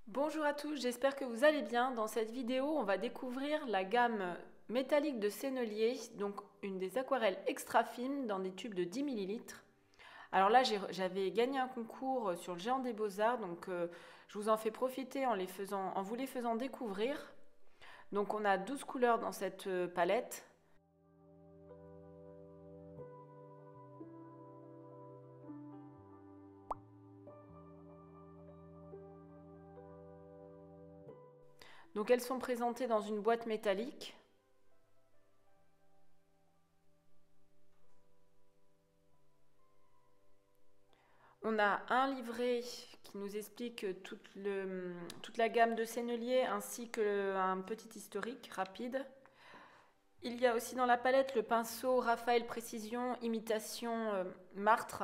Bonjour à tous, j'espère que vous allez bien. Dans cette vidéo, on va découvrir la gamme métallique de Sennelier, donc une des aquarelles extra fines dans des tubes de 10 millilitres. Alors là, j'avais gagné un concours sur le Géant des Beaux-Arts, donc je vous en fais profiter en vous les faisant découvrir. Donc on a 12 couleurs dans cette palette. Donc elles sont présentées dans une boîte métallique. On a un livret qui nous explique toute la gamme de Sennelier ainsi qu'un petit historique rapide. Il y a aussi dans la palette le pinceau Raphaël Précision Imitation Martre.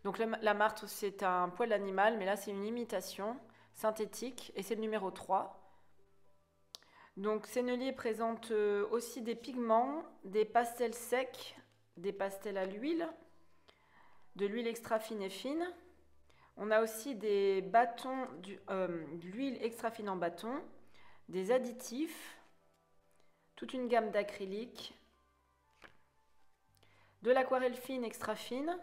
Donc la martre c'est un poil d'animal, mais là c'est une imitation synthétique et c'est le numéro 3. Donc Sennelier présente aussi des pigments, des pastels secs, des pastels à l'huile, de l'huile extra fine et fine. On a aussi des bâtons, de l'huile extra fine en bâton, des additifs, toute une gamme d'acrylique, de l'aquarelle fine extra fine,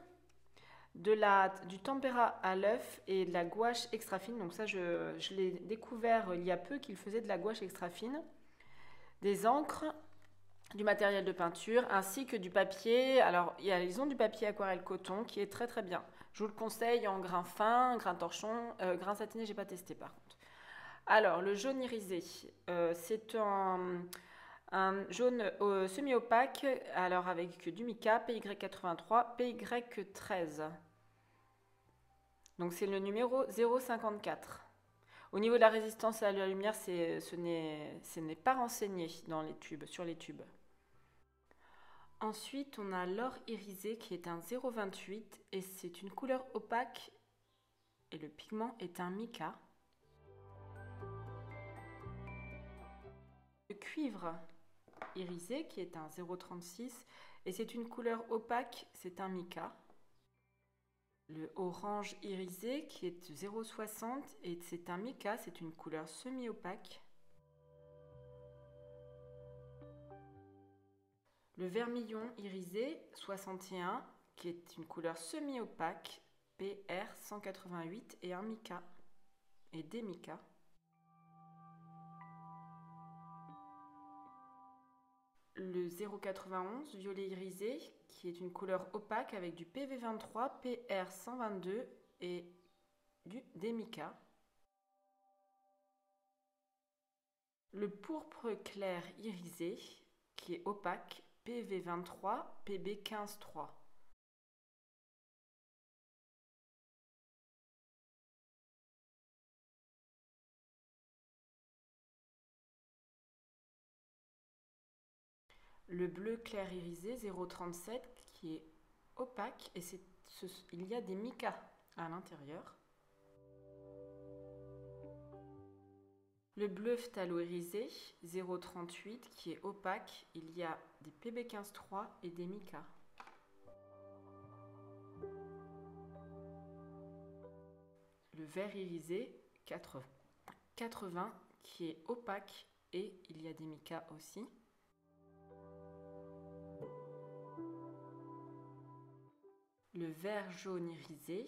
du tempéra à l'œuf et de la gouache extra fine. Donc ça, je l'ai découvert il y a peu qu'il faisait de la gouache extra fine, des encres, du matériel de peinture ainsi que du papier. Alors ils ont du papier aquarelle coton qui est très très bien. Je vous le conseille en grain fin, grain torchon, grain satiné j'ai pas testé par contre. Alors le jaune irisé, c'est un jaune semi-opaque, alors avec du mica, PY83, PY13. Donc c'est le numéro 0,54. Au niveau de la résistance à la lumière, ce n'est pas renseigné dans les tubes, sur les tubes. Ensuite, on a l'or irisé qui est un 0,28 et c'est une couleur opaque et le pigment est un mica. Le cuivre irisé qui est un 0,36 et c'est une couleur opaque, c'est un mica. Le orange irisé qui est 0,60 et c'est un mica, c'est une couleur semi-opaque. Le vermillon irisé 61 qui est une couleur semi-opaque, PR 188 et un mica et des micas. Le 0,91 violet irisé qui est une couleur opaque avec du PV23, PR 122 et du démica. Le pourpre clair irisé qui est opaque, PV23, PB153. Le bleu clair irisé 0,37 qui est opaque et il y a des micas à l'intérieur. Le bleu phthalo irisé 0,38 qui est opaque, il y a des PB153 et des micas. Le vert irisé 80 qui est opaque et il y a des micas aussi. Le vert jaune irisé,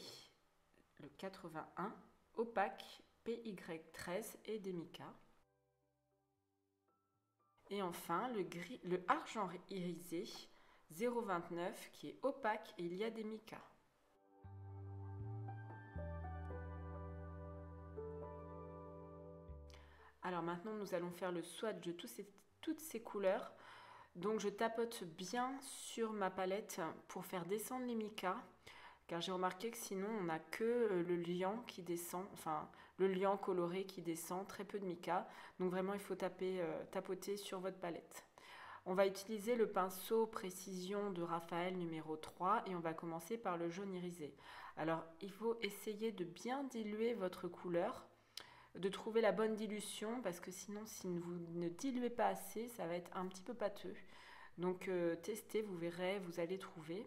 le 81, opaque, PY13 et des micas. Et enfin, le argent irisé, 0,29, qui est opaque et il y a des micas. Alors maintenant, nous allons faire le swatch de toutes ces couleurs. Donc je tapote bien sur ma palette pour faire descendre les micas, car j'ai remarqué que sinon on n'a que le liant qui descend, enfin le liant coloré qui descend, très peu de mica. Donc vraiment il faut tapoter sur votre palette. On va utiliser le pinceau Précision de Raphaël numéro 3 et on va commencer par le jaune irisé. Alors il faut essayer de bien diluer votre couleur, de trouver la bonne dilution parce que sinon si vous ne diluez pas assez ça va être un petit peu pâteux. Donc testez, vous verrez, vous allez trouver.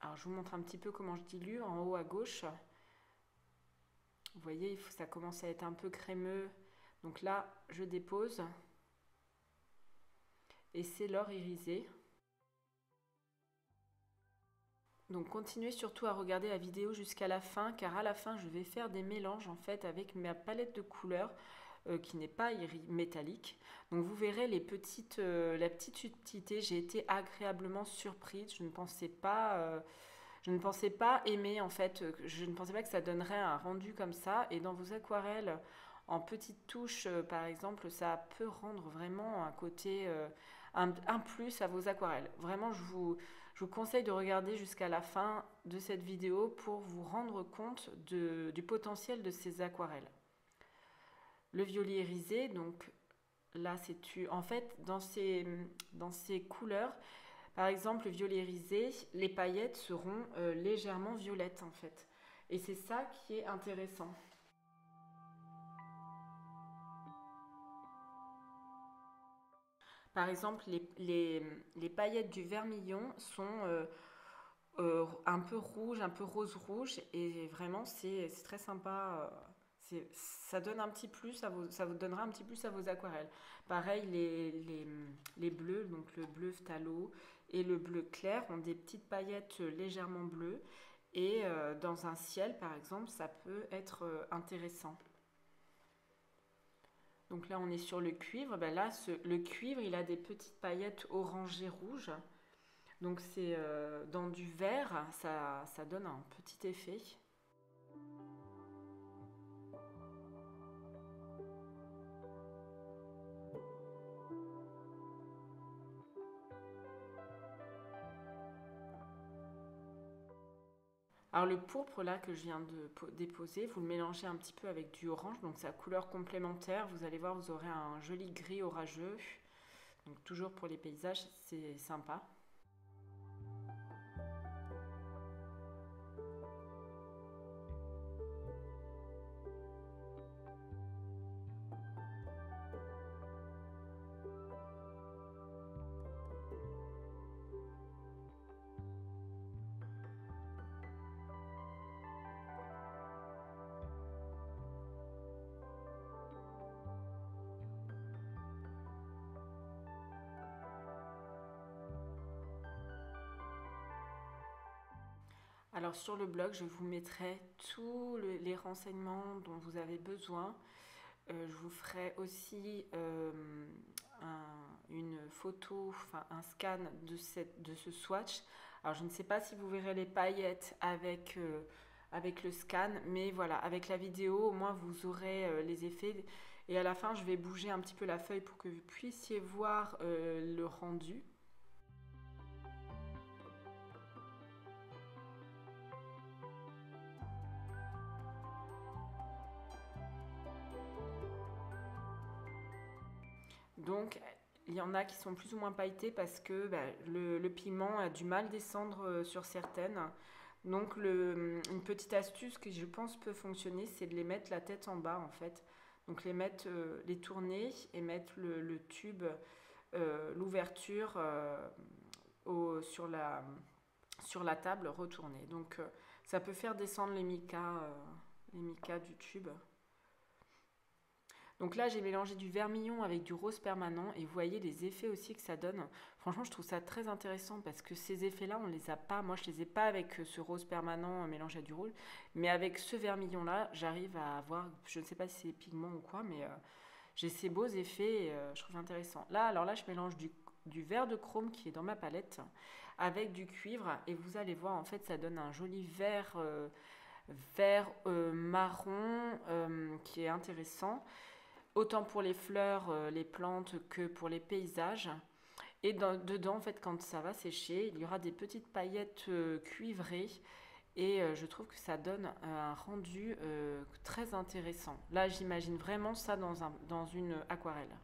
Alors je vous montre un petit peu comment je dilue en haut à gauche. Vous voyez, ça commence à être un peu crémeux. Donc là, je dépose. Et c'est l'or irisé. Donc continuez surtout à regarder la vidéo jusqu'à la fin, car à la fin, je vais faire des mélanges en fait avec ma palette de couleurs qui n'est pas métallique. Donc vous verrez la petite subtilité. J'ai été agréablement surprise. Je ne pensais pas aimer en fait, je ne pensais pas que ça donnerait un rendu comme ça. Et dans vos aquarelles, en petites touches par exemple, ça peut rendre vraiment un côté, un plus à vos aquarelles. Vraiment, je vous conseille de regarder jusqu'à la fin de cette vidéo pour vous rendre compte du potentiel de ces aquarelles. Le violet irisé, donc là en fait dans ces couleurs. Par exemple, le violet irisé, les paillettes seront légèrement violettes en fait. Et c'est ça qui est intéressant. Par exemple, les paillettes du vermillon sont un peu rouges, un peu rose-rouge. Et vraiment, c'est très sympa. Ça donne un petit plus, ça vous donnera un petit plus à vos aquarelles. Pareil, les bleus, donc le bleu phthalo et le bleu clair ont des petites paillettes légèrement bleues. Et dans un ciel, par exemple, ça peut être intéressant. Donc là, on est sur le cuivre. Ben là, le cuivre, il a des petites paillettes orangées rouges. Donc c'est dans du vert, ça donne un petit effet. Alors le pourpre là que je viens de déposer, vous le mélangez un petit peu avec du orange, donc sa couleur complémentaire. Vous allez voir, vous aurez un joli gris orageux. Donc toujours pour les paysages, c'est sympa. Alors sur le blog, je vous mettrai tous les renseignements dont vous avez besoin. Je vous ferai aussi une photo, enfin un scan de ce swatch. Alors je ne sais pas si vous verrez les paillettes avec le scan, mais voilà, avec la vidéo, au moins vous aurez les effets. Et à la fin, je vais bouger un petit peu la feuille pour que vous puissiez voir le rendu. Donc, il y en a qui sont plus ou moins pailletés parce que le pigment a du mal à descendre sur certaines. Donc, une petite astuce que je pense peut fonctionner, c'est de les mettre la tête en bas en fait. Donc, les tourner et mettre le tube, l'ouverture sur la table retournée. Donc, ça peut faire descendre les micas du tube. Donc là, j'ai mélangé du vermillon avec du rose permanent et vous voyez les effets aussi que ça donne. Franchement, je trouve ça très intéressant parce que ces effets-là, on les a pas. Moi, je les ai pas avec ce rose permanent mélangé à du rouge, mais avec ce vermillon-là, j'arrive à avoir, je ne sais pas si c'est pigment ou quoi, mais j'ai ces beaux effets et je trouve intéressant. Là, alors là, je mélange du vert de chrome qui est dans ma palette avec du cuivre et vous allez voir, en fait, ça donne un joli vert, marron qui est intéressant. Autant pour les fleurs, les plantes que pour les paysages. Et dedans, en fait, quand ça va sécher, il y aura des petites paillettes cuivrées. Et je trouve que ça donne un rendu très intéressant. Là, j'imagine vraiment ça dans une aquarelle.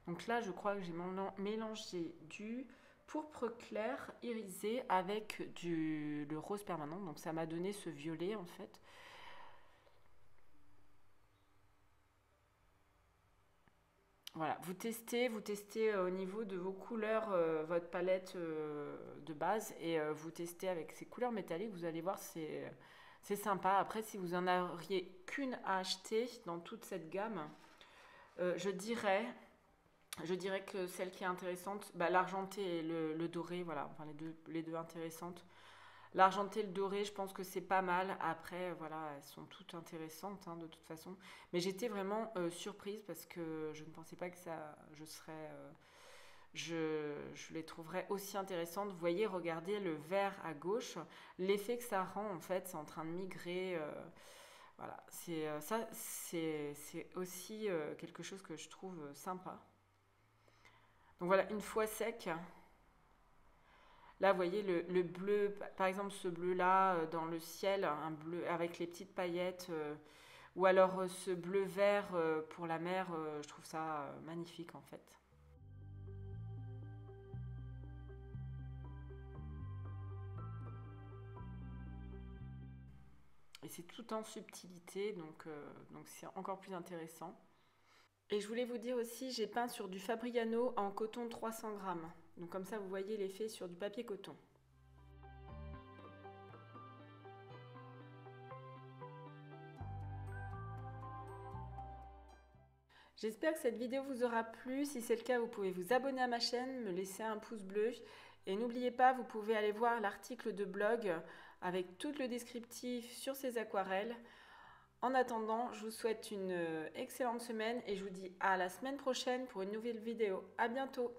Donc là, je crois que j'ai mélangé du pourpre clair irisé avec le rose permanent. Donc ça m'a donné ce violet, en fait. Voilà, vous testez au niveau de vos couleurs, votre palette de base, et vous testez avec ces couleurs métalliques, vous allez voir, c'est sympa. Après, si vous en auriez qu'une à acheter dans toute cette gamme, euh, je dirais, je dirais que celle qui est intéressante, bah, l'argenté et le doré, voilà, enfin les deux intéressantes. L'argenté et le doré, je pense que c'est pas mal. Après, voilà, elles sont toutes intéressantes hein, de toute façon. Mais j'étais vraiment surprise parce que je ne pensais pas que je serais, je les trouverais aussi intéressantes. Vous voyez, regardez le vert à gauche, l'effet que ça rend en fait, c'est en train de migrer. Voilà, c'est aussi quelque chose que je trouve sympa. Donc voilà, une fois sec, là, vous voyez le bleu, par exemple ce bleu-là dans le ciel, un bleu avec les petites paillettes, ou alors ce bleu-vert pour la mer, je trouve ça magnifique en fait. Et c'est tout en subtilité, donc c'est encore plus intéressant. Et je voulais vous dire aussi, j'ai peint sur du Fabriano en coton 300 grammes. Donc comme ça, vous voyez l'effet sur du papier coton. J'espère que cette vidéo vous aura plu. Si c'est le cas, vous pouvez vous abonner à ma chaîne, me laisser un pouce bleu. Et n'oubliez pas, vous pouvez aller voir l'article de blog avec tout le descriptif sur ces aquarelles. En attendant, je vous souhaite une excellente semaine et je vous dis à la semaine prochaine pour une nouvelle vidéo. À bientôt!